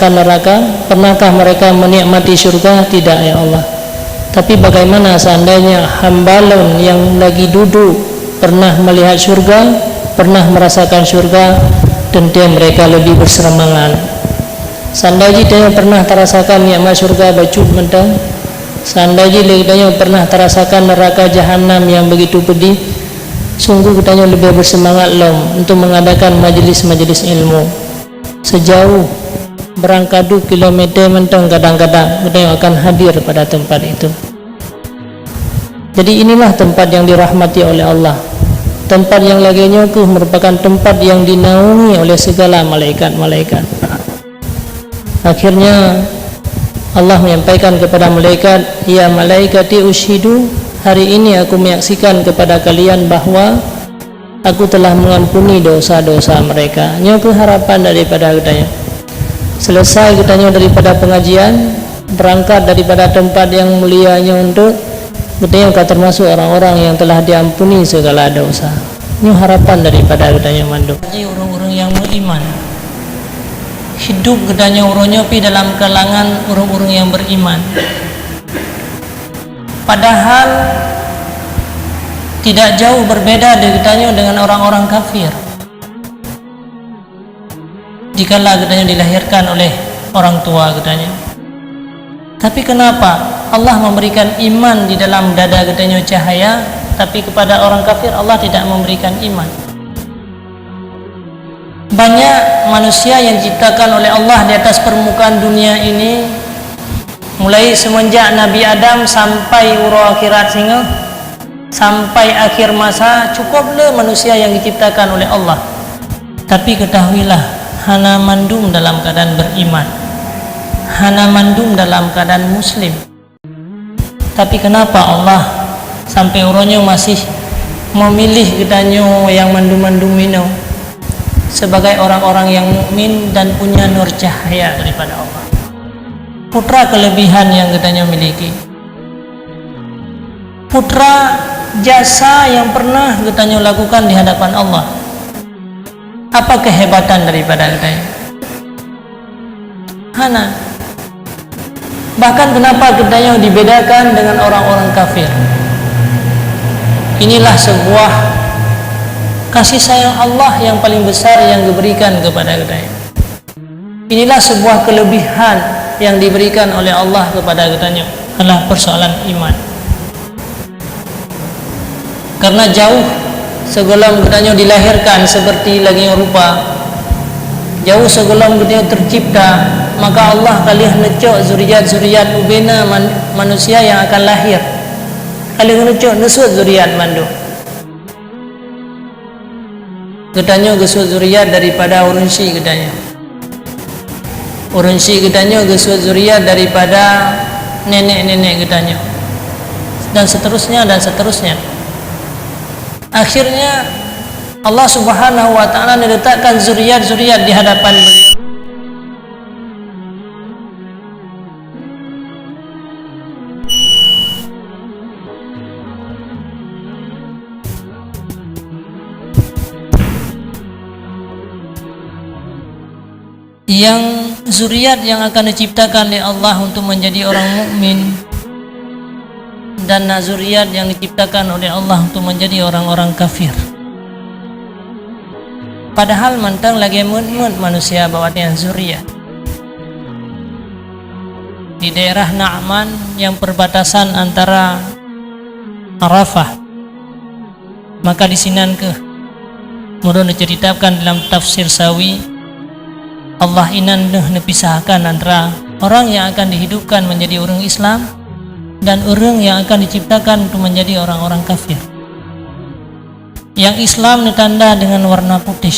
Neraka, pernahkah mereka menikmati surga? Tidak ya Allah. Tapi bagaimana seandainya hambalun yang lagi duduk pernah melihat surga, pernah merasakan surga, dan mereka lebih bersemangat. Seandainya dia pernah terasakan nikmat surga bacut mentang, seandainya dia pernah terasakan neraka jahanam yang begitu pedih, sungguh kita lebih bersemangat untuk mengadakan majelis-majelis ilmu. Sejauh berangkadu kilometer mentang kadang-kadang kita akan hadir pada tempat itu. Jadi inilah tempat yang dirahmati oleh Allah. Tempat yang laginya itu merupakan tempat yang dinaungi oleh segala malaikat-malaikat. Akhirnya Allah menyampaikan kepada malaikat, ya malaikati ushidu, hari ini aku menyaksikan kepada kalian bahwa aku telah mengampuni dosa-dosa mereka. Ini harapan daripada katanya. Selesai katanya daripada pengajian, berangkat daripada tempat yang mulianya untuk katanya termasuk orang-orang yang telah diampuni segala dosa. Ini harapan daripada katanya manduk. Orang-orang yang beriman hidup katanya orangnya pi dalam kalangan orang-orang yang beriman. Padahal tidak jauh berbeda katanya dengan orang-orang kafir. Jikalau katanya dilahirkan oleh orang tua katanya. Tapi kenapa Allah memberikan iman di dalam dada katanya cahaya, tapi kepada orang kafir Allah tidak memberikan iman? Banyak manusia yang diciptakan oleh Allah di atas permukaan dunia ini, mulai semenjak Nabi Adam sampai urang akhirat sehingga sampai akhir masa, cukuplah manusia yang diciptakan oleh Allah. Tapi ketahuilah, hana mandum dalam keadaan beriman, hana mandum dalam keadaan muslim. Tapi kenapa Allah sampai orangnya masih memilih katanya yang mandum-mandum ini sebagai orang-orang yang mukmin dan punya nur cahaya daripada Allah? putra kelebihan yang katanya miliki, putra jasa yang pernah katanya lakukan di hadapan Allah. Apa kehebatan daripada katanya? Hana. Bahkan kenapa katanya dibedakan dengan orang-orang kafir? Inilah sebuah kasih sayang Allah yang paling besar yang diberikan kepada katanya. Inilah sebuah kelebihan yang diberikan oleh Allah kepada katanya, adalah persoalan iman. Karena jauh sebelum katanya dilahirkan seperti lagi rupa, jauh sebelum katanya tercipta, maka Allah kalian necok zuriat-zuriat ubena manusia yang akan lahir. Kalian necok nusut zuriat mandu. Katanya gesut zuriat daripada urunsi katanya. Urunsi katanya gesut zuriat daripada nenek-nenek katanya. Dan seterusnya dan seterusnya. Akhirnya Allah Subhanahu wa taala meletakkan zuriat-zuriat di hadapan beliau. Yang zuriat yang akan diciptakan oleh Allah untuk menjadi orang mukmin, dan zuriat yang diciptakan oleh Allah untuk menjadi orang-orang kafir. Padahal mantang lagi mun-mun manusia bawanya zuriat. Di daerah Na'man yang perbatasan antara Arafah, maka di sinan ke mudon diceritakan dalam tafsir Sawi, Allah inan nepisahkan antara orang yang akan dihidupkan menjadi orang Islam dan orang yang akan diciptakan untuk menjadi orang-orang kafir. Yang Islam ditanda dengan warna putih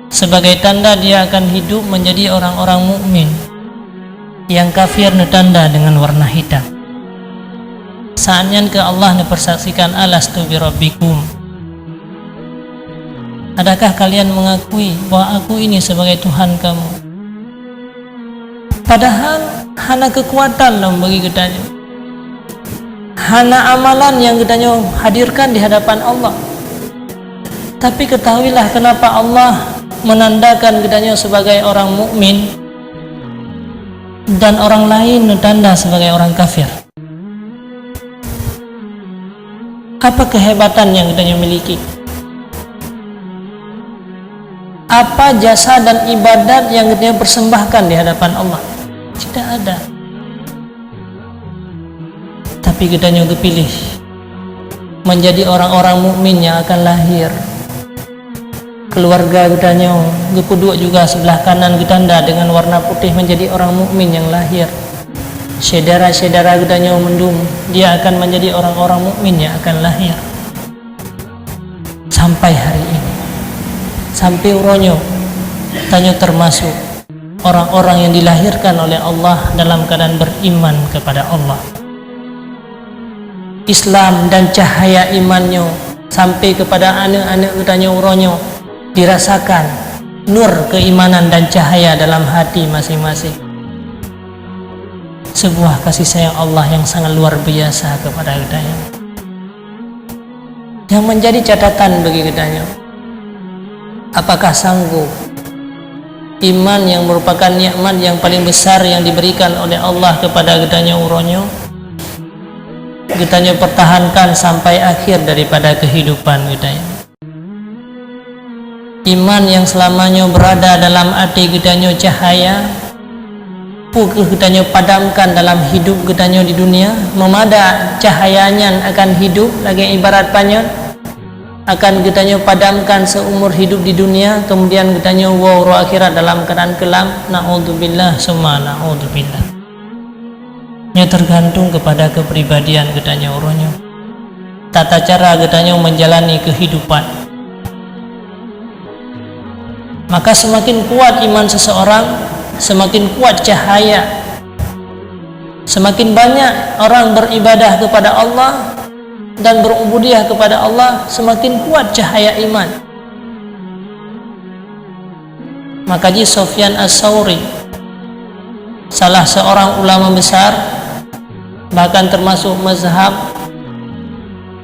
sebagai tanda dia akan hidup menjadi orang-orang mukmin. Yang kafir ditanda dengan warna hitam. Saatnya ke Allah mempersaksikan alastu birabbikum. Adakah kalian mengakui bahwa aku ini sebagai Tuhan kamu? Padahal hana kekuatan yang bagi katanya, hana amalan yang katanya hadirkan di hadapan Allah. Tapi ketahuilah kenapa Allah menandakan katanya sebagai orang mukmin dan orang lain ditanda sebagai orang kafir. Apa kehebatan yang katanya miliki? Apa jasa dan ibadat yang kita persembahkan di hadapan Allah? Tidak ada. Tapi kita juga pilih menjadi orang-orang mukmin yang akan lahir. Keluarga kita gepuduk juga sebelah kanan kita dengan warna putih menjadi orang mukmin yang lahir. Saudara-saudara kita mendung, dia akan menjadi orang-orang mukmin yang akan lahir. Sampai hari ini. Sampai uronyo tanya termasuk orang-orang yang dilahirkan oleh Allah dalam keadaan beriman kepada Allah. Islam dan cahaya imannya sampai kepada anak-anak tanya uronyo dirasakan nur keimanan dan cahaya dalam hati masing-masing. Sebuah kasih sayang Allah yang sangat luar biasa kepada kita, yang menjadi catatan bagi kita. Apakah sanggup iman yang merupakan nikmat yang paling besar yang diberikan oleh Allah kepada kitanya uronyo, kitanya pertahankan sampai akhir daripada kehidupan kitanya. Iman yang selamanya berada dalam hati kitanya cahaya, pukul kitanya padamkan dalam hidup kitanya di dunia, memada cahayanya akan hidup lagi ibarat panyon, akan kitanya padamkan seumur hidup di dunia, kemudian kitanya wawro akhirat dalam keadaan kelam. Na'udzubillah summa na'udzubillah. Ini tergantung kepada kepribadian kitanya uronyo, tata cara kitanya menjalani kehidupan. Maka semakin kuat iman seseorang, semakin kuat cahaya. Semakin banyak orang beribadah kepada Allah dan berubudiyah kepada Allah, semakin kuat cahaya iman. Maka Sufyan As-Tsauri salah seorang ulama besar, bahkan termasuk mazhab,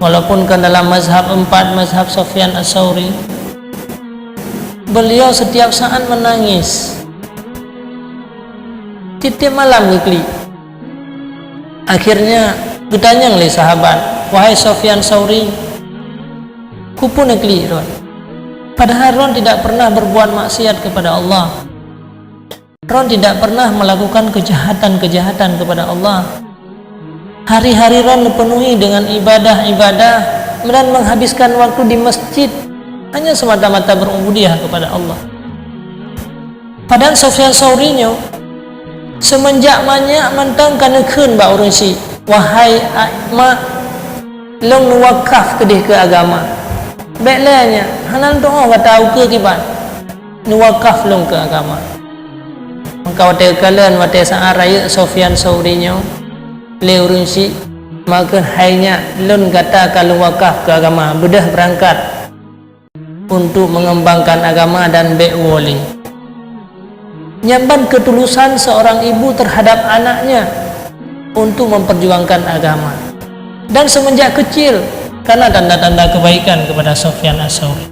walaupun kan dalam mazhab 4, mazhab Sufyan Ats-Tsauri. Beliau setiap saat menangis, tiap malam nikli. Akhirnya bertanya oleh sahabat, wahai Sufyan Ats-Tsauri, kupu nikli Ron, padahal Ron tidak pernah berbuat maksiat kepada Allah, Ron tidak pernah melakukan kejahatan-kejahatan kepada Allah. Hari-hari Ron dipenuhi dengan ibadah-ibadah dan menghabiskan waktu di masjid hanya semata-mata berubudiyah kepada Allah. Padahal Sufyan Ats-Tsauri semenjak banyak mentang kana keun ba urang si, wahai mak long wakaf kedih ke agama. Baiknya hanan doa kata au ke kibat nuwakaf long ke agama. Maka wate kalian wate sa raya Sufyan Ats-Tsauri le urang si, maka hanya lon kata kalau wakaf ke agama, bedah berangkat untuk mengembangkan agama dan be'wali. Nyamban ketulusan seorang ibu terhadap anaknya untuk memperjuangkan agama. Dan semenjak kecil, karena tanda-tanda kebaikan kepada Sufyan Ats-Tsauri.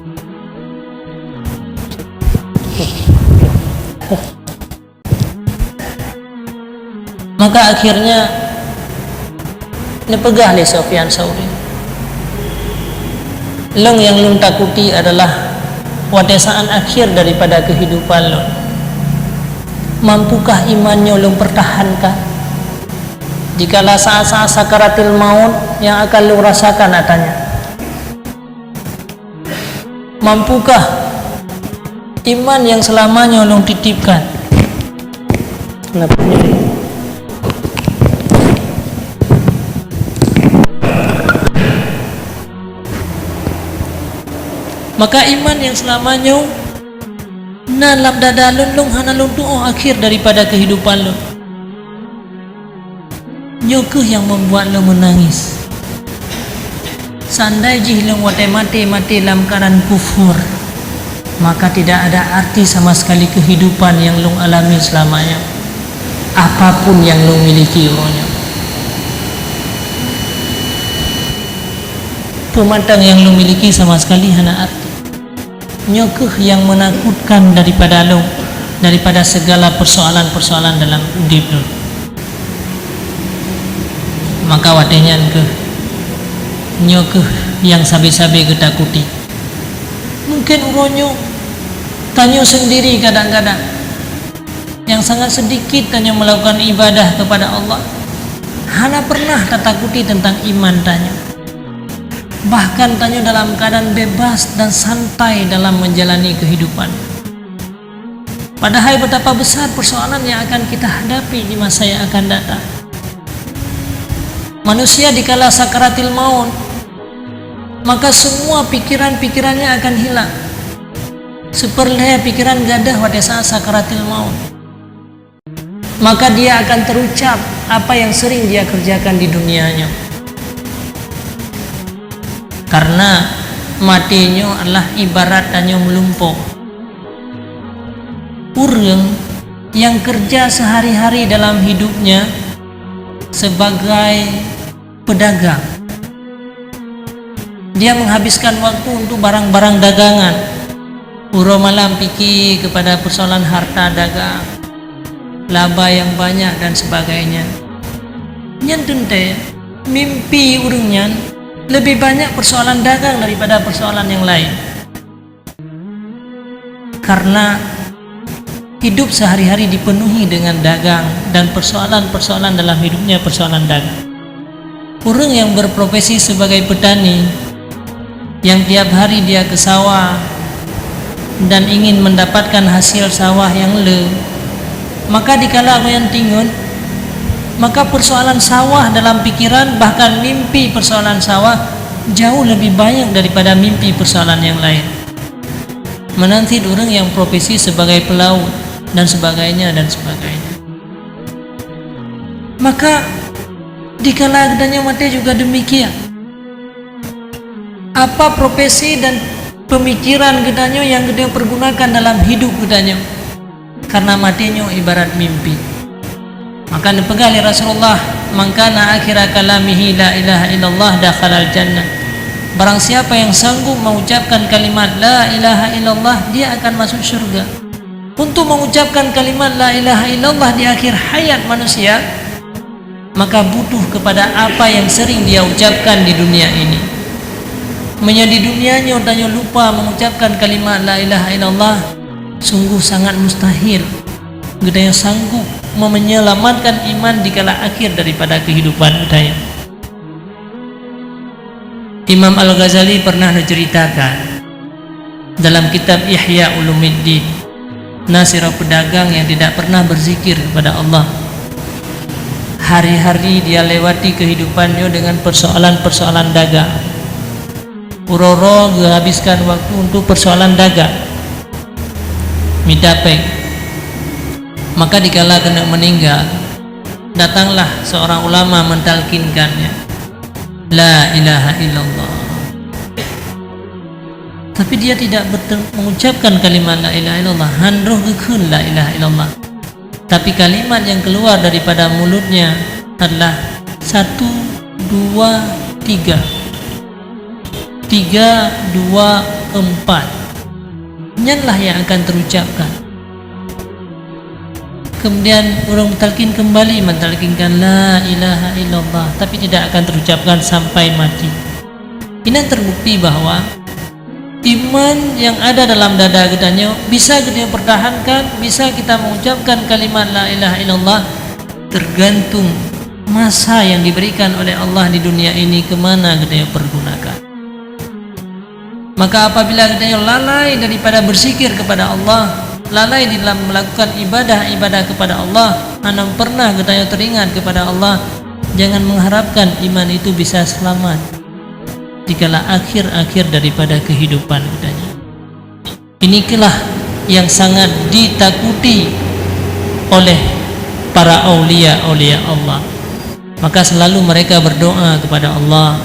Maka akhirnya dipegah oleh Sufyan Ats-Tsauri. Long yang lung takuti adalah wadesaan akhir daripada kehidupan long. Mampukah imannya long pertahankan jikalau saat-saat sakaratil maut yang akan long rasakan atanya? Mampukah iman yang selamanya long titipkan? Kenapa nyeri? Maka iman yang selamanya dalam dada lung hana lung doa akhir daripada kehidupan lung. Nyokeh yang membuat lung menangis. Sandai jih lung wate mati dalam keadaan kufur, maka tidak ada arti sama sekali kehidupan yang lung alami selamanya, apapun yang lung miliki orangnya. Pemandang yang lung miliki sama sekali hana arti. Nyokeh yang menakutkan daripada lo, daripada segala persoalan-persoalan dalam hidup lo. Maka wadenya ke nyokeh yang sabi-sabi ketakuti. Mungkin uronyo tanya sendiri kadang-kadang yang sangat sedikit tanya melakukan ibadah kepada Allah, hana pernah tertakuti tentang iman tanya. Bahkan tanya dalam keadaan bebas dan santai dalam menjalani kehidupan. Padahal betapa besar persoalan yang akan kita hadapi di masa yang akan datang. Manusia dikala sakaratil maut, maka semua pikiran-pikirannya akan hilang. Seperleh pikiran gadah pada saat sakaratil maut. Maka dia akan terucap apa yang sering dia kerjakan di dunianya. Karena matinya adalah ibarat tanya melumpuh. Orang yang kerja sehari-hari dalam hidupnya sebagai pedagang, dia menghabiskan waktu untuk barang-barang dagangan. Uro malam fikir kepada persoalan harta dagang, laba yang banyak dan sebagainya. Nyentente mimpi urungnya lebih banyak persoalan dagang daripada persoalan yang lain. Karena hidup sehari-hari dipenuhi dengan dagang dan persoalan-persoalan dalam hidupnya persoalan dagang. Orang yang berprofesi sebagai petani, yang tiap hari dia ke sawah dan ingin mendapatkan hasil sawah yang le, maka dikala yang tingun, maka persoalan sawah dalam pikiran, bahkan mimpi persoalan sawah jauh lebih banyak daripada mimpi persoalan yang lain. Menanti orang yang profesi sebagai pelaut dan sebagainya dan sebagainya. Maka dikala gedanya mati juga demikian. Apa profesi dan pemikiran gedanya yang gedanya pergunakan dalam hidup gedanya? Karena matinya ibarat mimpi. Maka dipegang oleh Rasulullah, man kana akhira kalamihi la ilaha illallah dakhalal jannah. Barang siapa yang sanggup mengucapkan kalimat la ilaha illallah, dia akan masuk syurga. Untuk mengucapkan kalimat la ilaha illallah di akhir hayat manusia, maka butuh kepada apa yang sering dia ucapkan di dunia ini. Menjadi dunianya tanya lupa mengucapkan kalimat la ilaha illallah, sungguh sangat mustahil kita yang sanggup menyelamatkan iman di kala akhir daripada kehidupan kita. Imam Al-Ghazali pernah menceritakan dalam kitab Ihya Ulumuddin, nasirah pedagang yang tidak pernah berzikir kepada Allah. Hari-hari dia lewati kehidupannya dengan persoalan-persoalan dagang. Uroro habiskan waktu untuk persoalan dagang. Midapeng. Maka dikala kena meninggal, datanglah seorang ulama mentalkinkannya, la ilaha illallah. Tapi dia tidak mengucapkan kalimat la ilaha illallah, handroh gekun la ilaha illallah. Tapi kalimat yang keluar daripada mulutnya adalah 1, 2, 3. 3, 2, 4. Nyanlah yang akan terucapkan. Kemudian orang mentalkinkan la ilaha illallah, tapi tidak akan terucapkan sampai mati. Ini terbukti bahwa iman yang ada dalam dada kitanya bisa kita pertahankan, bisa kita mengucapkan kalimat la ilaha illallah, tergantung masa yang diberikan oleh Allah di dunia ini kemana kita pergunakan. Maka apabila kita lalai daripada berzikir kepada Allah, lalai di dalam melakukan ibadah-ibadah kepada Allah, anam pernah kita teringat kepada Allah, jangan mengharapkan iman itu bisa selamat dikala akhir-akhir daripada kehidupan kitanya. Inilah yang sangat ditakuti oleh para aulia-aulia Allah. Maka selalu mereka berdoa kepada Allah.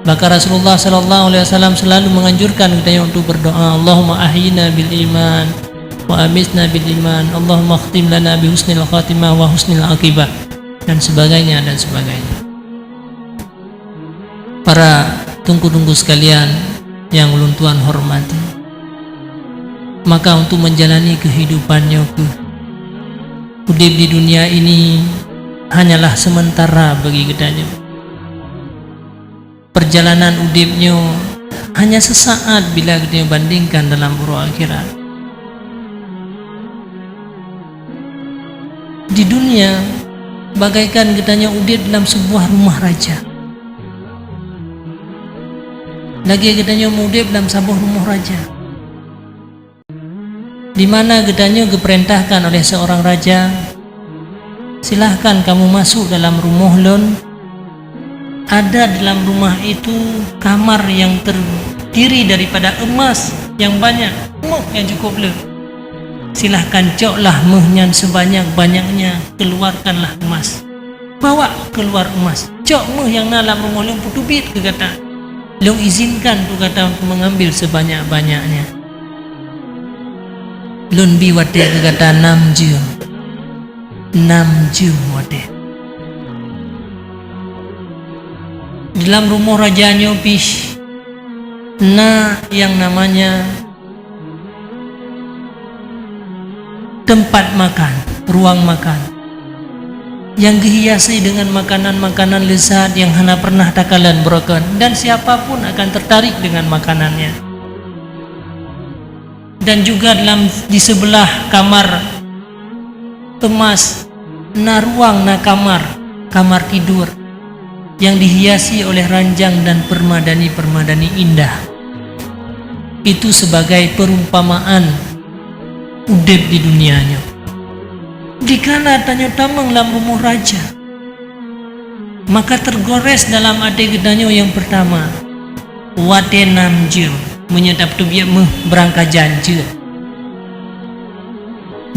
Maka Rasulullah sallallahu alaihi wasallam selalu menganjurkan kita untuk berdoa, Allahumma ahyina bil iman wa amitna bil iman, Allahumma khtim lana bi husnil khatimah wa husnil aqibah, dan sebagainya dan sebagainya. Para tunggu-tunggu sekalian yang ulun tuan hormati, maka untuk menjalani kehidupannya hidup di dunia ini hanyalah sementara bagi kitanya. Perjalanan udipnya hanya sesaat bila kita bandingkan dalam urut akhirat. Di dunia bagaikan kitanya udip dalam sebuah rumah raja. Lagi kitanya udip dalam sebuah rumah raja, di mana kitanya diperintahkan oleh seorang raja, silahkan kamu masuk dalam rumah lon. Ada dalam rumah itu kamar yang terdiri daripada emas yang banyak, yang cukup le. Silahkan coklah mehnya sebanyak-banyaknya, keluarkanlah emas, bawa keluar emas, cok meh yang dalam rumah lon putubit ke kata, lon izinkan tu kata untuk mengambil sebanyak-banyaknya. Lon biwate ke kata 6 jum wate. Dalam rumah rajanya pish yang namanya tempat makan, ruang makan yang dihiasi dengan makanan-makanan lezat yang hana pernah takalan broken, dan siapapun akan tertarik dengan makanannya. Dan juga di sebelah kamar emas ruang kamar tidur yang dihiasi oleh ranjang dan permadani-permadani indah. Itu sebagai perumpamaan udip di dunianya. Dikala tanya tamang dalam rumah raja, maka tergores dalam hati kitanya yang pertama, wate 6 jam menyedap tu biar berangkat janji.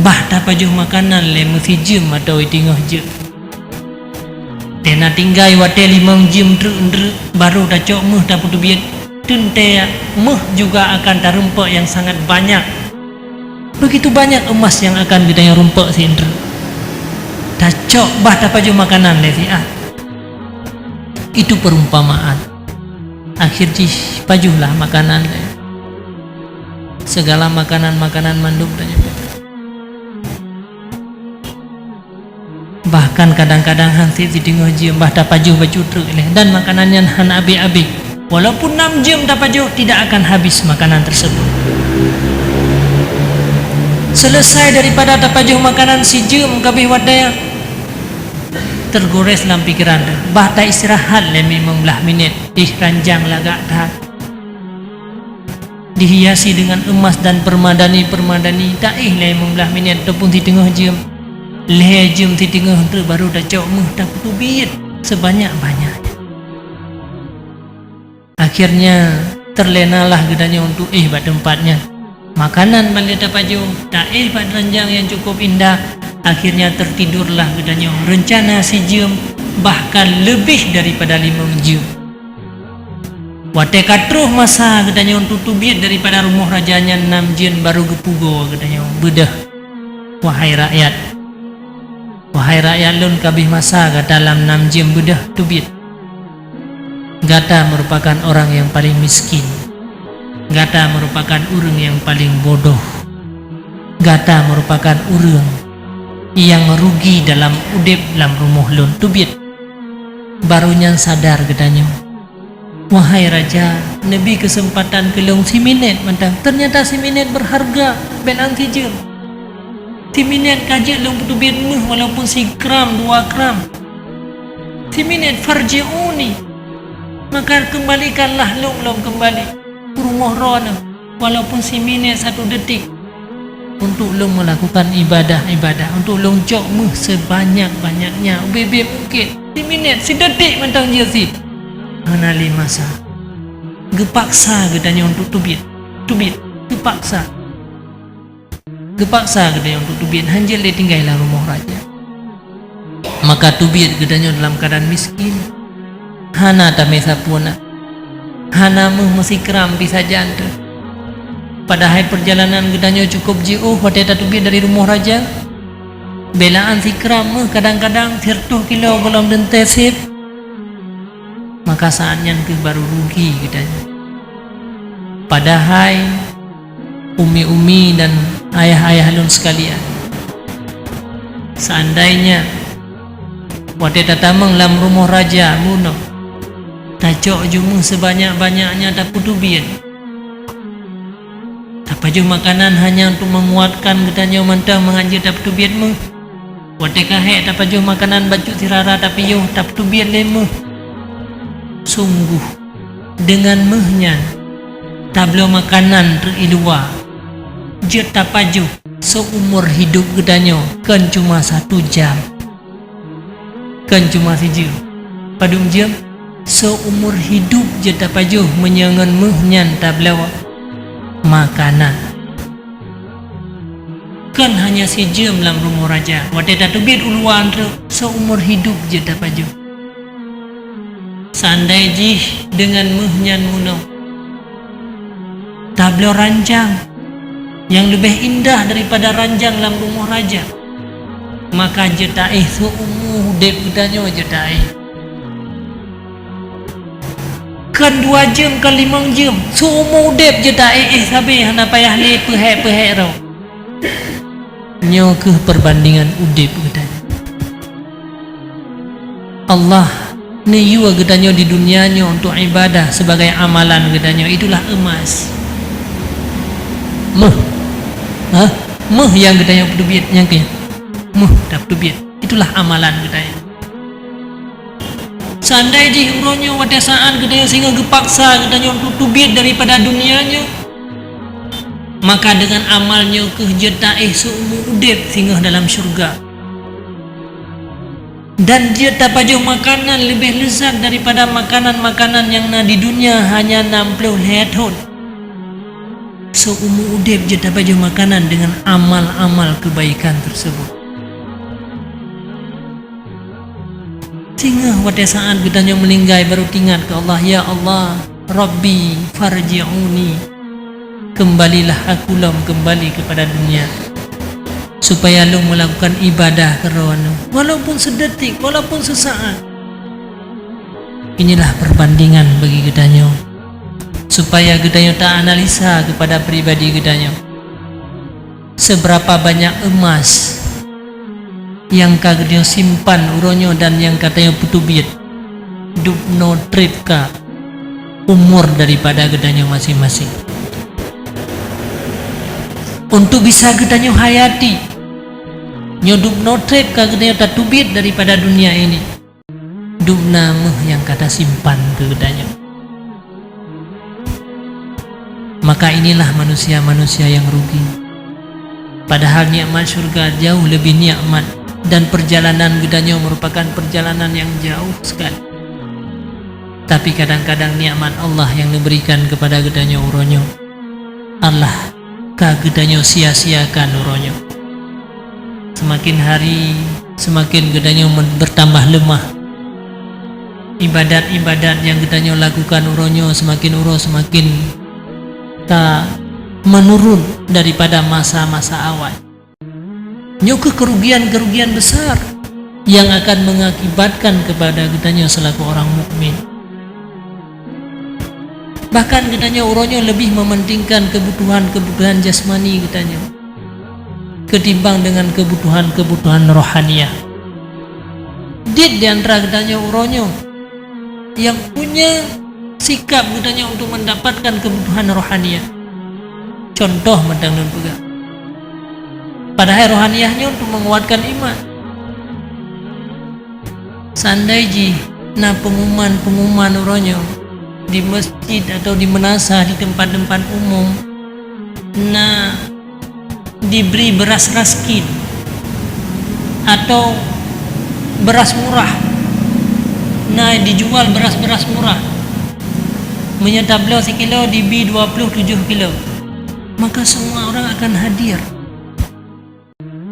Bah tak pajuh makanan le mesti jam atau tinggal jam. Tena tinggai wate 5 jam baru dah cok meh dah putu biat tente meh juga akan tarumpak yang sangat banyak. Begitu banyak emas yang akan kita yang rumpak sindra. tacok bah tapaju makanan lesi itu perumpamaan. Akhir ji pajulah makanan le. Segala makanan manduk tanya. Bahkan kadang-kadang hansi di tengah jam bah tapaju bacutruk le dan makanannya han abi-abi. Walaupun 6 jam tapaju tidak akan habis makanan tersebut. Selesai daripada tapaju makanan si jam kabeh wadaya tergores dalam pikiran bah tak istirahat le memang belah minit ranjang lagak tak dihiasi dengan emas dan permadani tak le memang belah minit ataupun di tengah jam le jam di tengah tu baru dah cok muh tak tubit sebanyak-banyaknya. Akhirnya terlenalah gedanya untuk pada tempatnya makanan balik tapaju tak pada ranjang yang cukup indah. Akhirnya tertidurlah gedanya rencana si jam bahkan lebih daripada 5 jam. Wate katruh masa gedanya untuk tubit daripada rumah rajanya 6 jam baru gepugo gedanya bedah. Wahai rakyat lun kabeh masa dalam 6 jam bedah tubit. Gata merupakan orang yang paling miskin. Gata merupakan orang yang paling bodoh. Gata merupakan orang yang rugi dalam udip dalam rumah lun tubit. Barunya sadar gedanya, wahai raja, Nabi kesempatan kelong si minit mentang ternyata si minit berharga benang si jam. Si minit kajik lung tubit muh walaupun si gram 2 gram. Si minit farji'uni, maka kembalikanlah lung kembali ke rumah rona walaupun si minit 1 detik. Untuk long melakukan ibadah, untuk long cok muh sebanyak-banyaknya bebek mungkin si minit si detik mentang dia si hanali masa gepaksa gedanya untuk tubit gepaksa gedanya untuk tubit hanjil dia tinggallah rumah raja. Maka tubit gedanya dalam keadaan miskin hana tamesa puna hana muh masih keram bisa jantung. Padahal perjalanan gedanya cukup jauh pada tubit dari rumah raja. Belaan si keram kadang-kadang 30 kilo golong dentesip. Maka saatnya ke baru rugi gedanya. Padahal umi-umi dan ayah-ayah lun sekalian, seandainya pada tatamang dalam rumah raja muno tacok jumu sebanyak-banyaknya tak putubit. Tapaju makanan hanya untuk menguatkan gedanya mentang menganjir tak tubit mu. Watekah tapaju makanan baju tirara tapi yo tak tubit lemu. Sungguh dengan mehnya tablo makanan terilua. Je tapaju seumur hidup gedanya kan cuma 1 jam. Kan cuma 1 jam. Padum jam seumur hidup je tapaju menyangan mehnya tablo makanan. Kan hanya 1 jam dalam rumah raja. Wadah tubit uluan tu seumur hidup je tapaju. Sandai jih dengan muhnyan muno tablo ranjang yang lebih indah daripada ranjang dalam rumah raja, maka jetai seumur hidup gedanya jetai. Kan 2 jam kan 5 jam seumur hidup jetai sabi hana payah le pehek rau. Nyo ke perbandingan udip gedanya. Allah ni yu gedanya di dunianya untuk ibadah sebagai amalan gedanya itulah emas. Meh yang gedanya pedubit yang ke dah pedubit itulah amalan gedanya. Seandai di umrohnya pada saat gedanya sehingga gepaksa gedanya untuk tubit daripada dunianya, maka dengan amalnya kejetai seumur udip sehingga dalam syurga. Dan dia tak pajuh makanan lebih lezat daripada makanan-makanan yang di dunia hanya 60 tahun. Seumur udip dia tak pajuh makanan dengan amal-amal kebaikan tersebut. Sehingga pada saat kita melinggai baru ingat ke Allah, ya Allah, Rabbi farji'uni, kembalilah aku kembali kepada dunia. supaya lu melakukan ibadah kerono, walaupun sedetik, walaupun sesaat. Inilah perbandingan bagi gedanyo, supaya gedanyo tak analisa kepada pribadi gedanyo. Seberapa banyak emas yang kagedanyo simpan uronyo dan yang katanya putubit, dupno tripka umur daripada gedanyo masing-masing. Untuk bisa gedanyo hayati, nyodup no trip kagedanyo tatubit daripada dunia ini, dupna yang kata simpan ke gedanyo. Maka inilah manusia-manusia yang rugi. Padahal nikmat surga jauh lebih nikmat, dan perjalanan gedanyo merupakan perjalanan yang jauh sekali. Tapi kadang-kadang nikmat Allah yang diberikan kepada gedanyo uronyo, Allah kagedanyo sia-siakan uronyo. Semakin hari semakin gedanyo bertambah lemah. Ibadat-ibadat yang gedanyo lakukan uronyo semakin semakin tak menurun daripada masa-masa awal. Nyoke kerugian-kerugian besar yang akan mengakibatkan kepada gedanyo selaku orang mukmin. Bahkan gedanyo uronyo lebih mementingkan kebutuhan-kebutuhan jasmani gedanyo ketimbang dengan kebutuhan-kebutuhan rohaniah. Di antara gedanyo uronyo yang punya sikap gedanyo untuk mendapatkan kebutuhan rohaniah. Contoh mentang nun juga. Padahal rohaniahnya untuk menguatkan iman. Sandai ji na pengumuman uronyo di masjid atau di menasah, di tempat-tempat umum, na diberi beras raskin atau beras murah, nah dijual beras-beras murah, menyetap beliau sekilo diberi 27 kilo, maka semua orang akan hadir.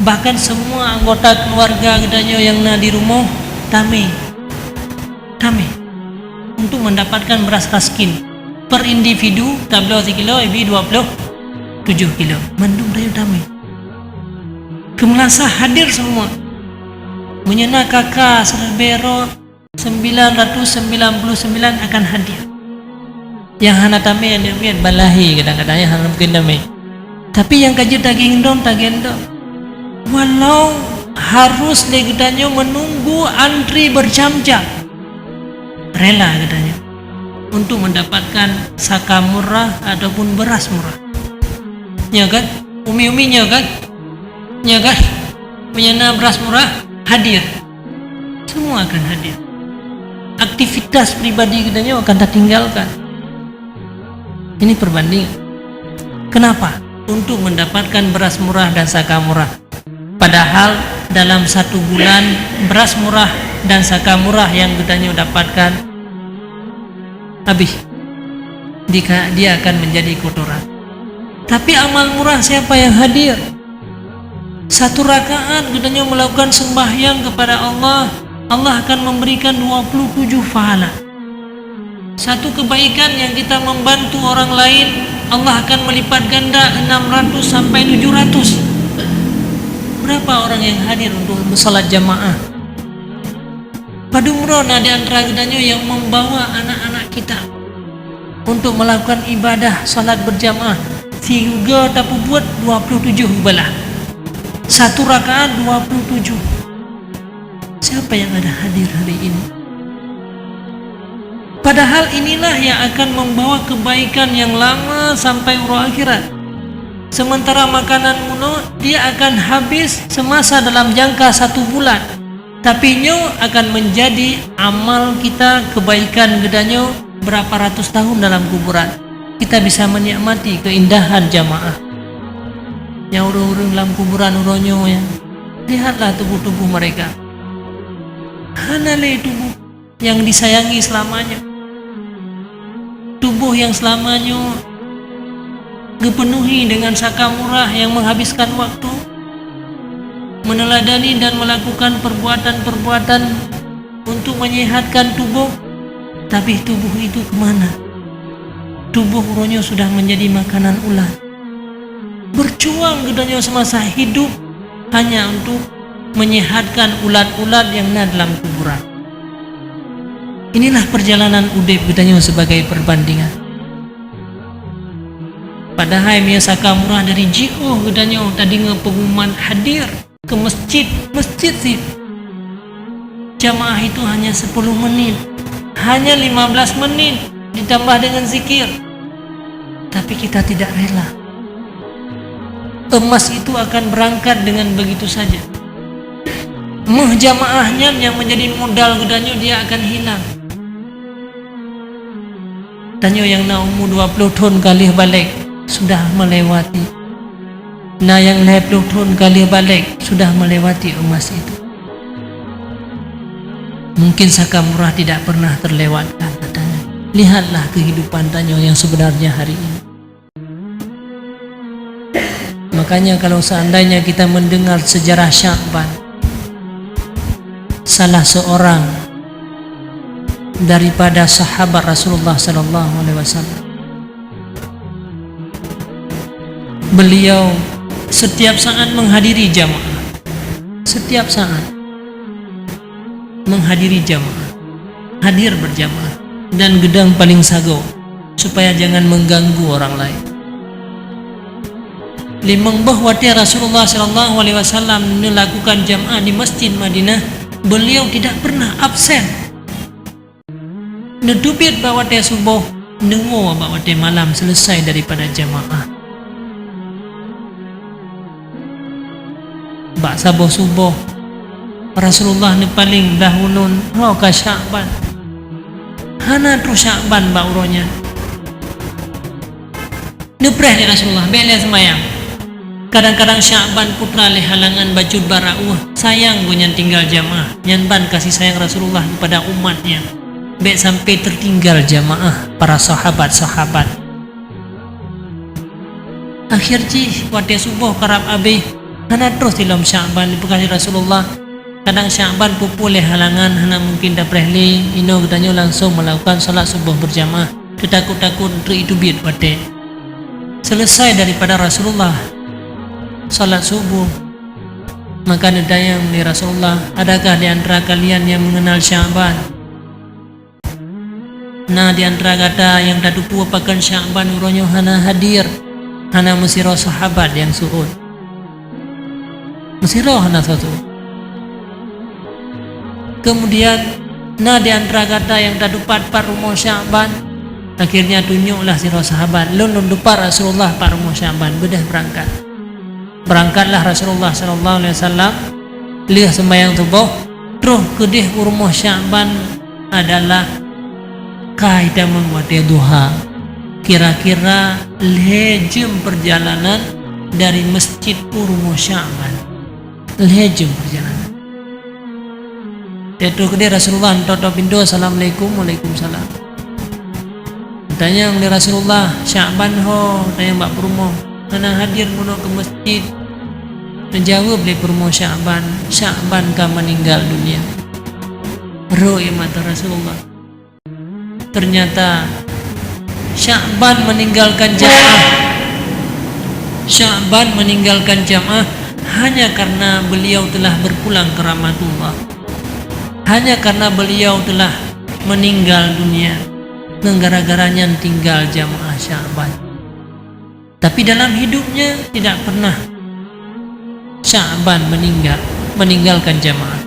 Bahkan semua anggota keluarga gedanyo yang di rumah tame untuk mendapatkan beras raskin per individu tablo sekilo ibi 27 kilo. Mandung dayo tame. Kemelasa hadir semua. Menyena kakak serbero 999 akan hadir. Yang hana tame yang dia balahi kadang-kadangnya hana mungkin tame. Tapi yang kaji tagendong walau harus gedanyo menunggu antri berjam-jam, rela gedanyo untuk mendapatkan saka murah ataupun beras murah. Ya kan? Umi-uminya kan? Ya kan? Menyena beras murah hadir. Semua akan hadir. Aktivitas pribadi gedanyo akan tertinggalkan. Ini perbandingan. Kenapa? Untuk mendapatkan beras murah dan saka murah. Padahal dalam 1 bulan beras murah dan saka murah yang gedanyo dapatkan habis, dia akan menjadi kotoran. Tapi amal murah siapa yang hadir? 1 rakaat gedanyo melakukan sembahyang kepada Allah, Allah akan memberikan 27 pahala. 1 kebaikan yang kita membantu orang lain, Allah akan melipat ganda 600 sampai 700. Berapa orang yang hadir untuk salat jamaah? Padumron ada antara gedanyo yang membawa anak-anak kita untuk melakukan ibadah salat berjamaah. Sehingga tapu buat 27 balah. 1 rakaat 27. Siapa yang ada hadir hari ini? Padahal inilah yang akan membawa kebaikan yang lama sampai urang akhirat. Sementara makanan muno dia akan habis semasa dalam jangka 1 bulan. Tapi nyo akan menjadi amal kita, kebaikan gedanyo berapa ratus tahun dalam kuburan. Kita bisa menikmati keindahan jamaah. Yang urung-urung dalam kuburan uronyo ya. Lihatlah tubuh-tubuh mereka. Hanale tubuh yang disayangi selamanya. Tubuh yang selamanya dipenuhi dengan saka murah yang menghabiskan waktu, meneladani dan melakukan perbuatan-perbuatan untuk menyehatkan tubuh. Tapi tubuh itu kemana? Tubuh uronyo sudah menjadi makanan ulat. Berjuang gedanyo semasa hidup hanya untuk menyehatkan ulat-ulat yang ada dalam kuburan. Inilah perjalanan Udaib katanya sebagai perbandingan. Padahal ia saka murah dari jauh katanya tadi pengumuman hadir ke masjid sih. Jamaah itu hanya 10 menit, hanya 15 menit ditambah dengan zikir. Tapi kita tidak rela. Emas itu akan berangkat dengan begitu saja. Jamaahnya yang menjadi modal katanya dia akan hilang. Tanya yang nak umur 20 tahun kali balik sudah melewati. Nah yang 50 tahun kali balik sudah melewati emas itu. Mungkin saka murah tidak pernah terlewatkan katanya. Lihatlah kehidupan Tanyo yang sebenarnya hari ini. Makanya kalau seandainya kita mendengar sejarah Sya'ban, salah seorang daripada sahabat Rasulullah sallallahu alaihi wasallam, beliau setiap saat menghadiri jamaah, setiap saat menghadiri jamaah, hadir berjamaah dan gedang paling sago supaya jangan mengganggu orang lain. Limang bahwati Rasulullah sallallahu alaihi wasallam melakukan jamaah di Masjid Madinah, beliau tidak pernah absen. Nedubit bahwa dia subuh, nunggu bahwa dia malam selesai daripada jamaah. Bak subuh Rasulullah ni paling dahulu ke Sya'ban. Hana terus Sya'ban bauronya. Nupreh ni Rasulullah bela semayang. Kadang-kadang Sya'ban putra le halangan bajud bara'uh. Sayang gue yang tinggal jamaah. Nyanban kasih sayang Rasulullah kepada umatnya. Baik sampai tertinggal jamaah para sahabat-sahabat. Akhir ji waktu subuh karab abe hana terus dalam Sya'ban dipekasi Rasulullah. Kadang Sya'ban pupul le halangan hana mungkin dah prehli ino katanya langsung melakukan salat subuh berjamaah. Ketakut-takut itu biat waktu selesai daripada Rasulullah salat subuh, maka ditanya oleh Rasulullah, adakah di antara kalian yang mengenal Sya'ban? Nah di antara kata yang tadupu apakan Sya'ban uronyo hana hadir, hana mesiro sahabat yang suud, mesiro hana satu. Kemudian nah di antara kata yang tadupat par rumah Sya'ban, akhirnya tunjuklah siro sahabat lun dupat Rasulullah par rumah Sya'ban bedah berangkat. Berangkatlah Rasulullah sallallahu alaihi wasallam lihat sembahyang subuh terus kedih rumah Sya'ban adalah kaidah membuat duha. Kira-kira lejem perjalanan dari masjid ke rumah Sya'ban, lejem perjalanan. Itu kedih Rasulullah toto pintu assalamualaikum waalaikumsalam. Tanya oleh Rasulullah Sya'ban ho tanya mbak rumah karena hadir kuno ke masjid. Menjawab di rumah Sya'ban, Sya'ban kan meninggal dunia. Roh mata Rasulullah. Ternyata Sya'ban meninggalkan jamaah. Sya'ban meninggalkan jamaah hanya karena beliau telah berpulang ke rahmatullah. Hanya karena beliau telah meninggal dunia. Gara-garanya tinggal jamaah Sya'ban. Tapi dalam hidupnya tidak pernah Sya'ban meninggalkan jamaah.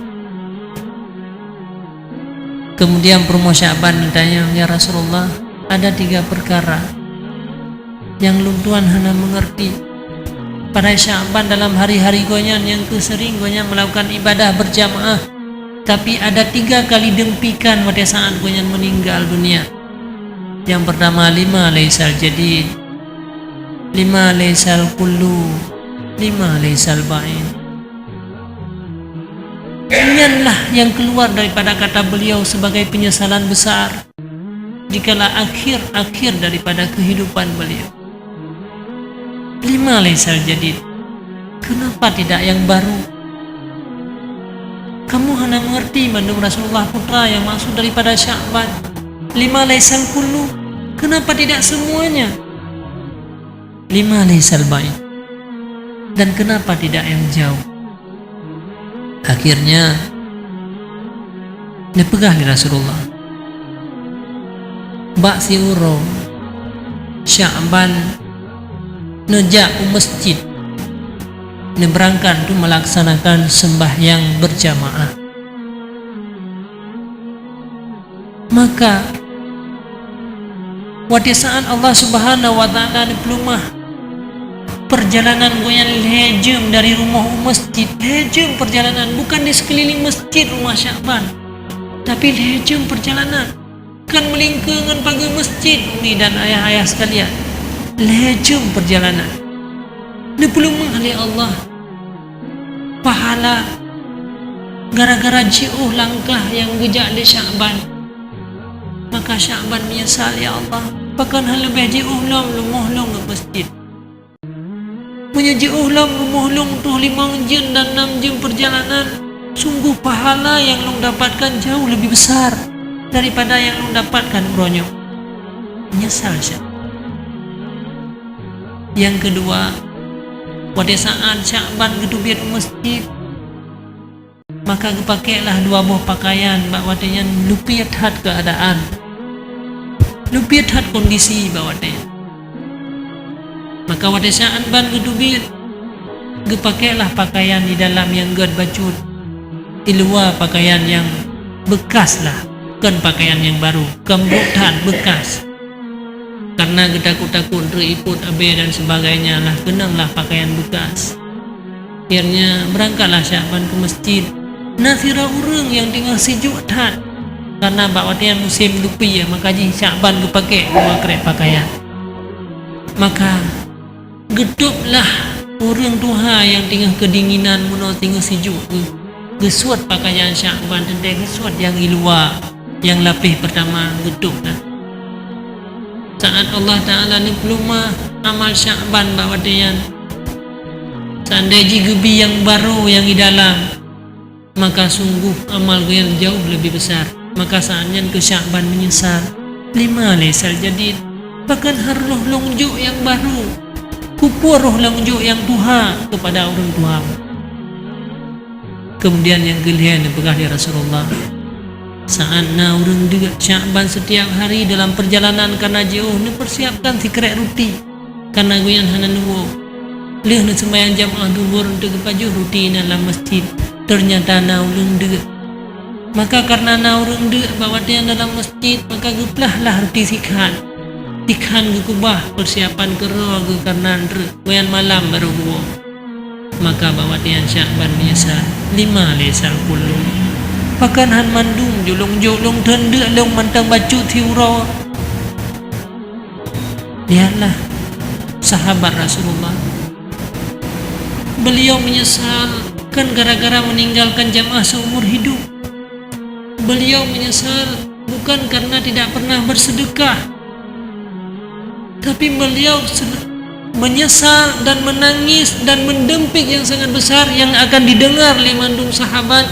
Kemudian promo Sya'ban ditanya, ya Rasulullah, ada 3 perkara yang Tuhan hana mengerti. Pada Sya'ban dalam hari-hari goyan yang kesering goyan melakukan ibadah berjamaah, tapi ada 3 kali dempikan pada saat goyan meninggal dunia. Yang pertama 5 laisal jadid, 5 laisal kullu, 5 laisal ba'in. Inilah yang keluar daripada kata beliau sebagai penyesalan besar dikala akhir-akhir daripada kehidupan beliau. 5 laisal jadid. Kenapa tidak yang baru? Kamu hanya mengerti mandung Rasulullah putra yang maksud daripada Sya'ban. 5 laisal kullu. Kenapa tidak semuanya? 5 laisal ba'in. Dan kenapa tidak yang jauh? Akhirnya dipegah di Rasulullah. Bak si uro Sya'ban nejak masjid, ne berangkat tu melaksanakan sembahyang berjamaah. Maka pada saat Allah Subhanahu wa taala di pelumah perjalanan goyang lejum dari rumah masjid, lejum perjalanan, bukan di sekeliling masjid rumah Sya'ban, tapi lejum perjalanan, kan melingkungan pagar masjid. Umi dan ayah-ayah sekalian, lejum perjalanan di pelumah oleh Allah pahala gara-gara jiuh langkah yang gejak di Sya'ban. Maka Sya'ban menyesal, ya Allah, bahkan hal lebih jiuh long lumuh-long ke masjid. Punya jiuh long lumuh-long tu 5 jam dan 6 jam perjalanan. Sungguh pahala yang long dapatkan jauh lebih besar daripada yang long dapatkan bronyok. Menyesal Sya'ban. Yang kedua, pada saat Sya'ban gedubir masjid, maka kepakailah 2 buah pakaian bawatannya lupiat hat keadaan, lupiat hat kondisi bawatannya. Maka pada Sya'ban gedubir, kepakailah pakaian di dalam yang ged bacut, di luar pakaian yang bekas lah, bukan pakaian yang baru, kembutan bekas. Karena ketakut-takut teriput abe dan sebagainya lah, kenanglah pakaian bekas. Akhirnya berangkatlah Sya'ban ke masjid. Nasira urang yang tinggal sejuk tat, karena bawatnya musim lupi ya, maka ji Sya'ban ke pakai dua kerek pakaian. Maka geduplah urang tuha yang tinggal kedinginan muno tinggal sejuk, gesuat pakaian Sya'ban dan gesuat yang luar, yang lapis pertama geduplah. Saat Allah Ta'ala ni pelumah amal Sya'ban bawatian, seandainya gebi yang baru yang di dalam, maka sungguh amal yang jauh lebih besar. Maka saatnya ke Sya'ban menyesal, 5 lesal jadid, bahkan harloh longjuk yang baru, kupur roh longjuk yang tuha kepada orang tua. Kemudian yang gelian dipegah di Rasulullah. Saat na orang dekat Sya'ban setiap hari dalam perjalanan karena jauh, ni persiapkan si kerek roti karena goyan hana nuwo. Leh ni sembahyang jamaah duhur untuk baju roti dalam masjid. Ternyata na orang dekat. Maka karena na orang dekat bawa dia dalam masjid, maka geplahlah roti sikhan. Sikhan gekubah persiapan kerja ke karena goyan malam baru gua. Maka bawa dia Sya'ban menyesal, 5 lesal puluh. Pakan han mandung julung-julung tenda long mantang baju tiura. Lihatlah sahabat Rasulullah, beliau menyesal kan gara-gara meninggalkan jamaah seumur hidup. Beliau menyesal bukan karena tidak pernah bersedekah, tapi beliau menyesal dan menangis dan mendempik yang sangat besar yang akan didengar oleh mandung sahabat,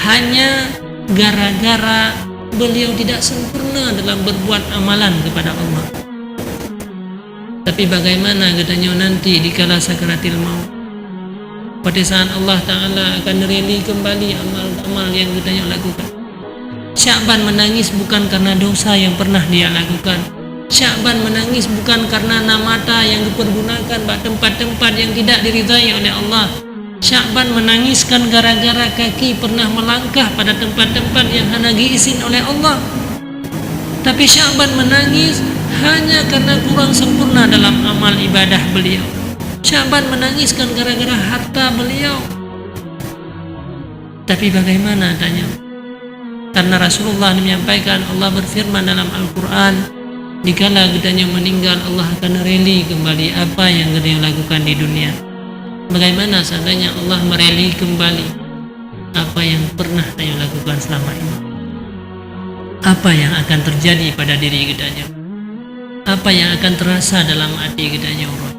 hanya gara-gara beliau tidak sempurna dalam berbuat amalan kepada Allah. Tapi bagaimana katanya nanti di kala sakaratil maut, pada saat Allah Ta'ala akan reli kembali amal-amal yang katanya lakukan. Sya'ban menangis bukan karena dosa yang pernah dia lakukan. Sya'ban menangis bukan karena namata yang dipergunakan pada tempat-tempat yang tidak diridai oleh Allah. Sya'ban menangiskan gara-gara kaki pernah melangkah pada tempat-tempat yang hanya diizin oleh Allah. Tapi Sya'ban menangis hanya karena kurang sempurna dalam amal ibadah beliau. Sya'ban menangiskan gara-gara harta beliau. Tapi bagaimana tanya? Karena Rasulullah menyampaikan, Allah berfirman dalam Al-Quran, dikala gedanya meninggal Allah akan reli kembali apa yang gedanya lakukan di dunia. Bagaimana seandainya Allah mereli kembali apa yang pernah dia lakukan selama ini? Apa yang akan terjadi pada diri gedanya? Apa yang akan terasa dalam hati gedanya urut?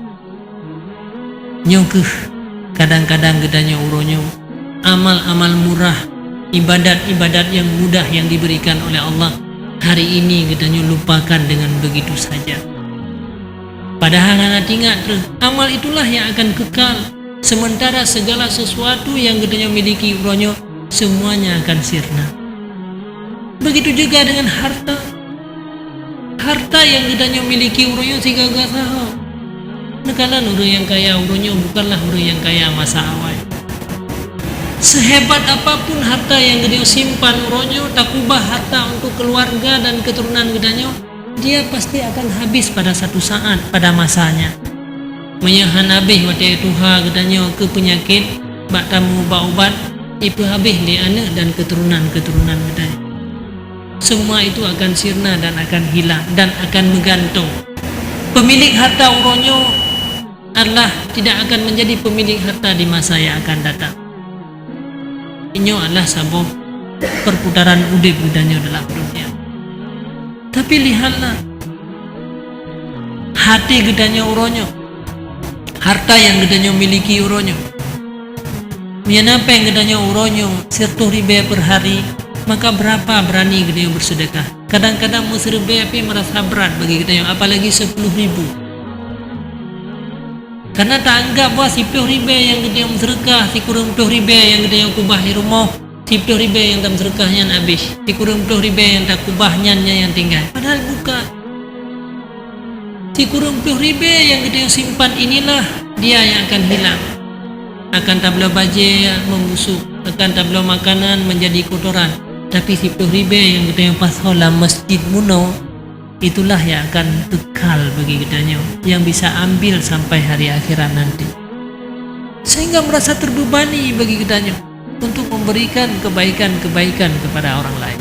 Nyokeh kadang-kadang gedanya uronyo amal-amal murah, ibadat-ibadat yang mudah yang diberikan oleh Allah, hari ini gedanya lupakan dengan begitu saja. Padahal anak ingat amal itulah yang akan kekal. Sementara segala sesuatu yang katanya miliki uronyo semuanya akan sirna. Begitu juga dengan harta. Harta yang katanya miliki uronyo sehingga gak tahu. Nekalan orang yang kaya uronyo bukanlah orang yang kaya masa awal. Sehebat apapun harta yang katanya simpan uronyo, takubah harta untuk keluarga dan keturunan katanya, dia pasti akan habis pada satu saat pada masanya. Menyahan habis waktu tuha katanya ke penyakit, bak tamu bak ubat, itu habis di anak dan keturunan katanya. Semua itu akan sirna dan akan hilang dan akan menggantung. Pemilik harta uronyo adalah tidak akan menjadi pemilik harta di masa yang akan datang. Ini adalah sabab perputaran udip katanya dalam dunia. Tapi lihatlah hati katanya uronyo, harta yang katanya miliki uronyo. Menapa yang katanya uronyo 100 ribu per hari, maka berapa berani katanya bersedekah? Kadang-kadang serba tapi merasa berat bagi katanya, apalagi 10 ribu. Karena tak anggap bahwa si 10 ribu yang katanya bersedekah, si kurang 10 ribu yang katanya kubah di rumah, si 10 ribu yang tak bersedekahnya habis, si kurang 10 ribu yang tak kubahnya yang tinggal. Padahal bukan. Si kurang 10 ribu yang katanya simpan inilah dia yang akan hilang. Akan tabla baje membusuk, akan tabla makanan menjadi kotoran. Tapi si 10 ribu yang katanya pas dalam masjid muno, itulah yang akan kekal bagi katanya, yang bisa ambil sampai hari akhirat nanti. Sehingga merasa terbebani bagi katanya untuk memberikan kebaikan-kebaikan kepada orang lain.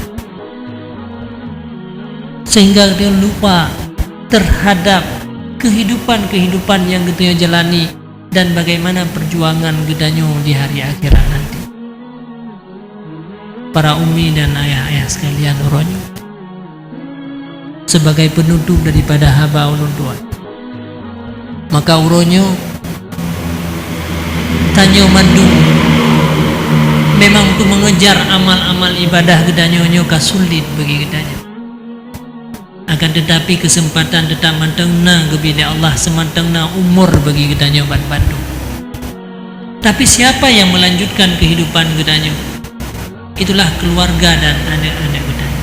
Sehingga dia lupa terhadap kehidupan yang katanya jalani dan bagaimana perjuangan katanya di hari akhirat nanti. Para umi dan ayah-ayah sekalian uronyo, sebagai penutup daripada haba ulun Tuhan, maka uronyo tanyo mandung memang untuk mengejar amal-amal ibadah gedanyo kasulit bagi gedanyo. Akan tetapi kesempatan tetap mantengna gebila Allah semantengna umur bagi gedanyo Bandung. Tapi siapa yang melanjutkan kehidupan gedanyo? Itulah keluarga dan anak-anak gedanyo.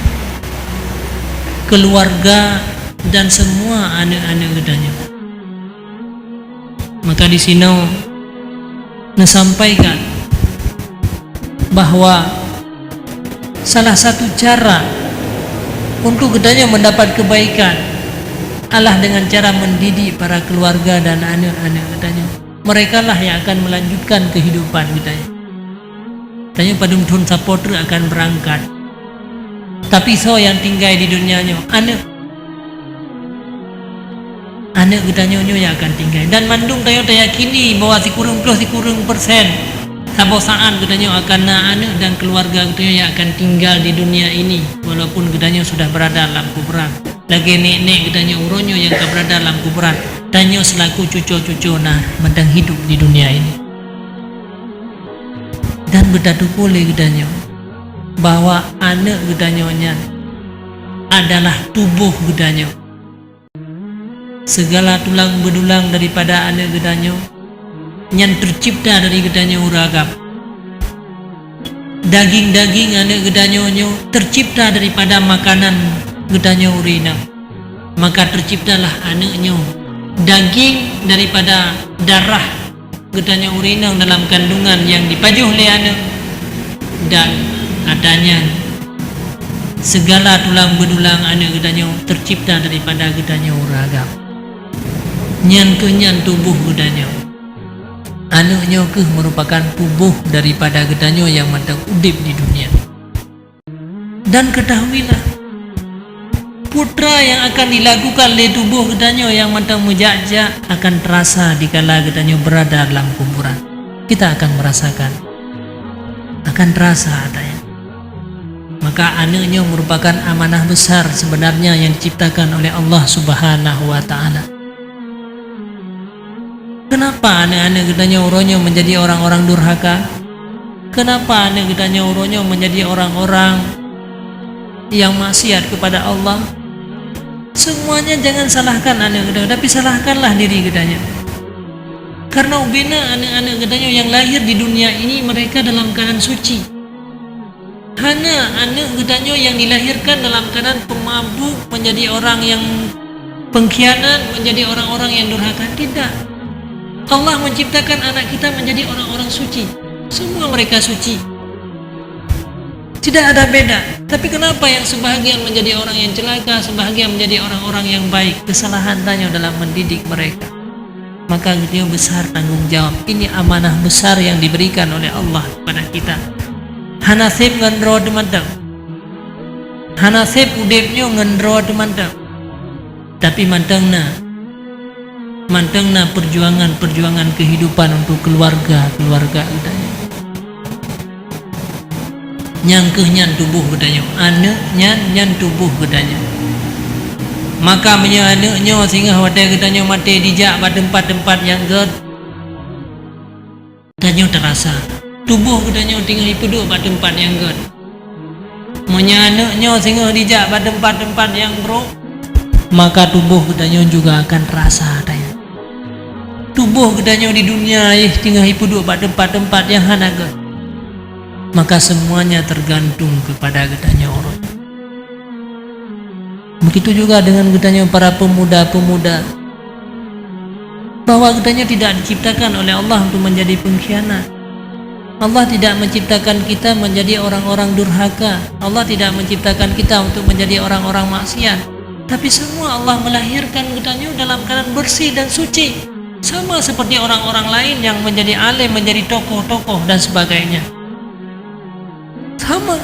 Keluarga dan semua anak-anak gedanyo. Maka di sini nasampaikan bahwa salah satu cara untuk gedanyo mendapat kebaikan adalah dengan cara mendidik para keluarga dan anak-anak gedanyo. Mereka lah yang akan melanjutkan kehidupan gedanyo. Gedanyo pada tahun sapotru akan berangkat. Tapi so yang tinggal di dunianya anak gedanyo yang akan tinggal. Dan mandung tayo yakini bahwa si kurang persen sabosaan gedanyo akan anak dan keluarga gedanyo yang akan tinggal di dunia ini, walaupun gedanyo sudah berada dalam kuburan. Lagi nenek gedanyo uronyo yang berada dalam kuburan, danyo selaku cucu-cucu mendang hidup di dunia ini. Dan berdadu pula gedanyo bahwa anak gedanyonya adalah tubuh gedanyo. Segala tulang bedulang daripada anak gedanyo yang tercipta dari gedanyo uragap. Daging-daging anak gedanyo tercipta daripada makanan gedanyo urina. Maka terciptalah anaknya. Daging daripada darah gedanyo urina dalam kandungan yang dipajuh oleh anak. Dan adanya segala tulang bedulang anak gedanyo tercipta daripada gedanyo uragap. Nyan tubuh gedanyo. Anaknya merupakan tubuh daripada gedanyo yang mandang udip di dunia. Dan ketahuilah, putra yang akan dilakukan oleh tubuh gedanyo yang mandang mujajak akan terasa dikala gedanyo berada dalam kuburan. Kita akan merasakan, akan terasa adanya. Maka anaknya merupakan amanah besar sebenarnya yang diciptakan oleh Allah Subhanahu wa Ta'ala. Kenapa anak-anak gedanyo uronyo menjadi orang-orang durhaka? Kenapa anak gedanyo uronyo menjadi orang-orang yang maksiat kepada Allah? Semuanya jangan salahkan anak gedanyo, tapi salahkanlah diri gedanyo. Karena ubena anak-anak katanya yang lahir di dunia ini mereka dalam keadaan suci. Hanya anak katanya yang dilahirkan dalam keadaan pemabuk, menjadi orang yang pengkhianat, menjadi orang-orang yang durhaka. Tidak. Allah menciptakan anak kita menjadi orang-orang suci. Semua mereka suci. Tidak ada beda. Tapi kenapa yang sebahagian menjadi orang yang celaka, sebahagian menjadi orang-orang yang baik? Kesalahan tanya dalam mendidik mereka. Maka beliau besar tanggung jawab. Ini amanah besar yang diberikan oleh Allah kepada kita. Hanasib ngendro demandang. Hanasib udipnya ngendro demandang. Tapi mantengna perjuangan kehidupan untuk keluarga katanya. Nyangkeh nyan tubuh katanya. Anak nyan tubuh katanya. Maka menyanaknya sehingga wadah katanya mati dijak pada tempat-tempat yang ged. Katanya terasa. Tubuh katanya tinggal duduk pada tempat yang ged. Menyanaknya sehingga dijak pada tempat-tempat yang buruk. Maka tubuh katanya juga akan terasa katanya. Tubuh katanya di dunia tinggal duduk pada tempat-tempat yang hana ged. Maka semuanya tergantung kepada katanya orang. Begitu juga dengan katanya para pemuda-pemuda, bahwa katanya tidak diciptakan oleh Allah untuk menjadi pengkhianat. Allah tidak menciptakan kita menjadi orang-orang durhaka. Allah tidak menciptakan kita untuk menjadi orang-orang maksiat. Tapi semua Allah melahirkan katanya dalam keadaan bersih dan suci. Sama seperti orang-orang lain yang menjadi alim, menjadi tokoh-tokoh dan sebagainya. Sama.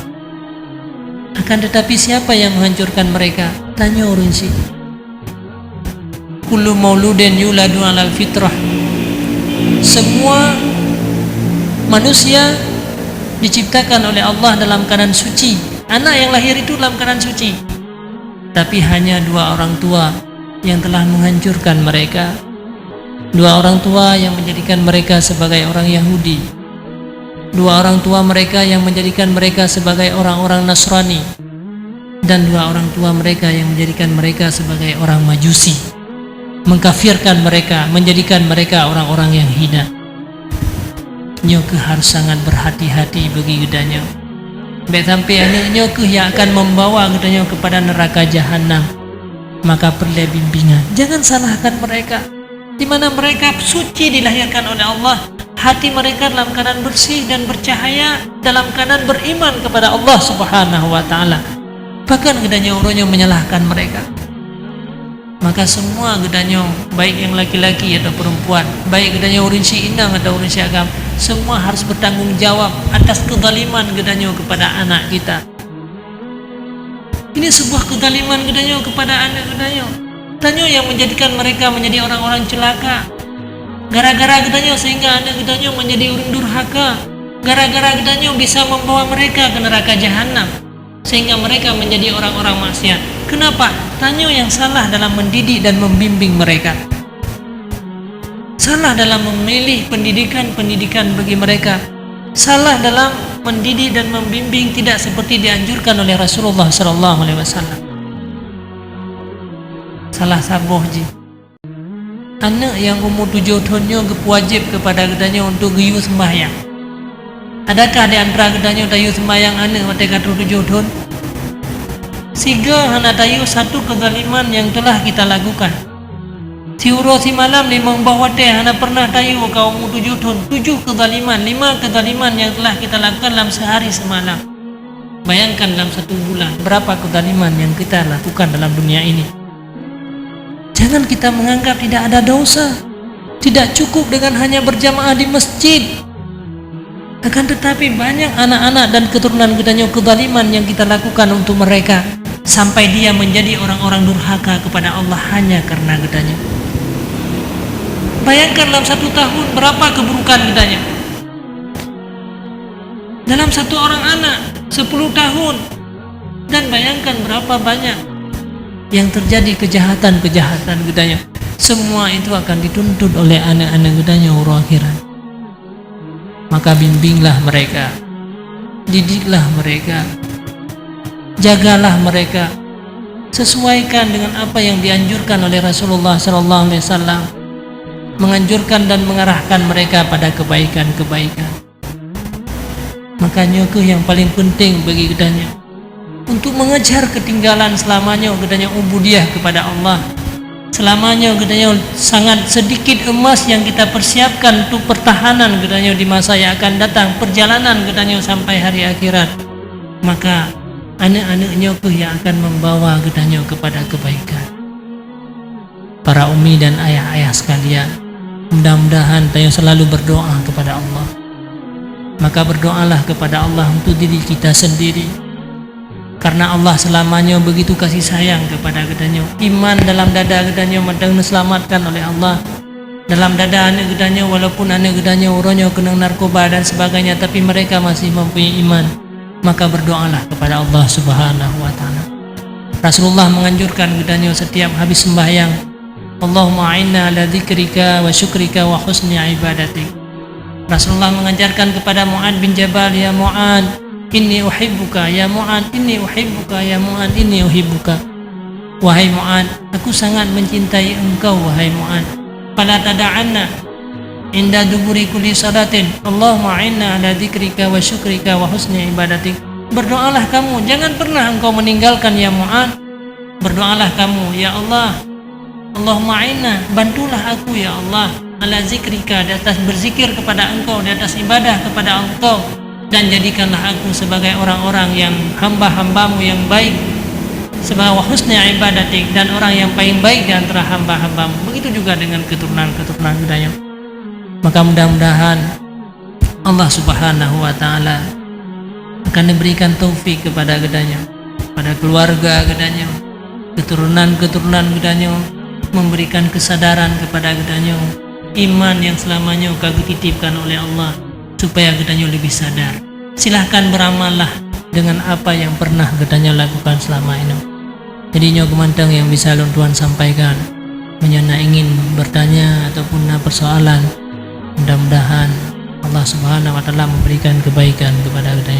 Akan tetapi siapa yang menghancurkan mereka? Tanya orang sih. Kullu mauludin yuladu alal fitrah. Semua manusia diciptakan oleh Allah dalam keadaan suci. Anak yang lahir itu dalam keadaan suci. Tapi hanya dua orang tua yang telah menghancurkan mereka. Dua orang tua yang menjadikan mereka sebagai orang Yahudi. Dua orang tua mereka yang menjadikan mereka sebagai orang-orang Nasrani. Dan dua orang tua mereka yang menjadikan mereka sebagai orang Majusi. Mengkafirkan mereka, menjadikan mereka orang-orang yang hina. Nyoke harus sangat berhati-hati bagi gedanya. Baik sampai anak nyoke yang akan membawa gedanya kepada neraka jahanam. Maka perlu bimbingan. Jangan salahkan mereka. Di mana mereka suci dilahirkan oleh Allah. Hati mereka dalam keadaan bersih dan bercahaya, dalam keadaan beriman kepada Allah Subhanahu wa ta'ala. Bahkan gedanya orangnya menyalahkan mereka. Maka semua gedanya, baik yang laki-laki atau perempuan, baik gedanya orang si inang atau orang si agam, semua harus bertanggung jawab atas kezaliman gedanya kepada anak kita. Ini sebuah kezaliman gedanya kepada anak gedanya. Gedanya yang menjadikan mereka menjadi orang-orang celaka. Gara-gara gedanya sehingga anak gedanya menjadi orang durhaka. Gara-gara gedanya bisa membawa mereka ke neraka jahanam. Sehingga mereka menjadi orang-orang maksiat. Kenapa? Tanya yang salah dalam mendidik dan membimbing mereka. Salah dalam memilih pendidikan bagi mereka. Salah dalam mendidik dan membimbing tidak seperti dianjurkan oleh Rasulullah SAW. Salah saboh ji. Anak yang umur 7 tahunnya wajib kepada gedanya untuk giyu sembahyang. Adakah di antara gedanya tayu sembahyang anak mereka 7 tahun? Siga hana tayu satu kezaliman yang telah kita lakukan. Si malam di membawate hana pernah tayu kau umur 7 tahun. 7 kezaliman, 5 kezaliman yang telah kita lakukan dalam sehari semalam. Bayangkan dalam 1 bulan berapa kezaliman yang kita lakukan dalam dunia ini. Jangan kita menganggap tidak ada dosa. Tidak cukup dengan hanya berjamaah di masjid. Akan tetapi banyak anak-anak dan keturunan kitanya kezaliman yang kita lakukan untuk mereka. Sampai dia menjadi orang-orang durhaka kepada Allah hanya karena kitanya. Bayangkan dalam 1 tahun berapa keburukan kitanya. Dalam 1 orang anak 10 tahun. Dan bayangkan berapa banyak yang terjadi kejahatan-kejahatan gedanya. Semua itu akan dituntut oleh anak-anak gedanya urang akhirat. Maka bimbinglah mereka, didiklah mereka, jagalah mereka, sesuaikan dengan apa yang dianjurkan oleh Rasulullah SAW. menganjurkan dan mengarahkan mereka pada kebaikan-kebaikan. Makanya ke yang paling penting bagi kitanya untuk mengejar ketinggalan selamanya kitanya ubudiyah kepada Allah. Selamanya katanya sangat sedikit emas yang kita persiapkan untuk pertahanan katanya di masa yang akan datang, perjalanan katanya sampai hari akhirat. Maka anak-anaknya yang akan membawa katanya kepada kebaikan. Para umi dan ayah-ayah sekalian, mudah-mudahan kita selalu berdoa kepada Allah. Maka berdoalah kepada Allah untuk diri kita sendiri. Karena Allah selamanya begitu kasih sayang kepada katanya. Iman dalam dada katanya madang diselamatkan oleh Allah. Dalam dada anak katanya walaupun anak katanya orangnya kena narkoba dan sebagainya, tapi mereka masih mempunyai iman. Maka berdoalah kepada Allah Subhanahu wa taala. Rasulullah menganjurkan katanya setiap habis sembahyang, Allahumma a'inna ala dzikrika wa syukrika wa husni ibadatik. Rasulullah mengajarkan kepada Mu'ad bin Jabal, ya Mu'ad, inni uhibbuka ya Mu'ad, inni uhibbuka ya Mu'ad, inni uhibbuka. Wahai Mu'ad, aku sangat mencintai engkau wahai Mu'ad. Fala tada'anna inda duburi kulli salatin Allahumma a'inna ala dzikrika wa syukrika wa husni ibadatik. Berdoalah kamu, jangan pernah engkau meninggalkan ya Mu'ad. Berdoalah kamu, ya Allah, Allahumma a'inna, bantulah aku ya Allah, ala zikrika, di atas berzikir kepada engkau, di atas ibadah kepada engkau. Dan jadikanlah aku sebagai orang-orang yang hamba-hambamu yang baik, sebagai husni ibadatik, dan orang yang paling baik di antara hamba-hambamu. Begitu juga dengan keturunan-keturunan budaya. Maka mudah-mudahan Allah Subhanahu wa taala akan diberikan taufik kepada gedanya, pada keluarga gedanya, keturunan-keturunan gedanya, memberikan kesadaran kepada gedanya, iman yang selamanya kagum titipkan oleh Allah, supaya gedanya lebih sadar. Silahkan beramallah dengan apa yang pernah gedanya lakukan selama ini. Jadinya kemantang yang bisa Tuhan sampaikan, menyana ingin bertanya ataupun persoalan, mudah-mudahan Allah Subhanahu wa taala memberikan kebaikan kepada gedanya.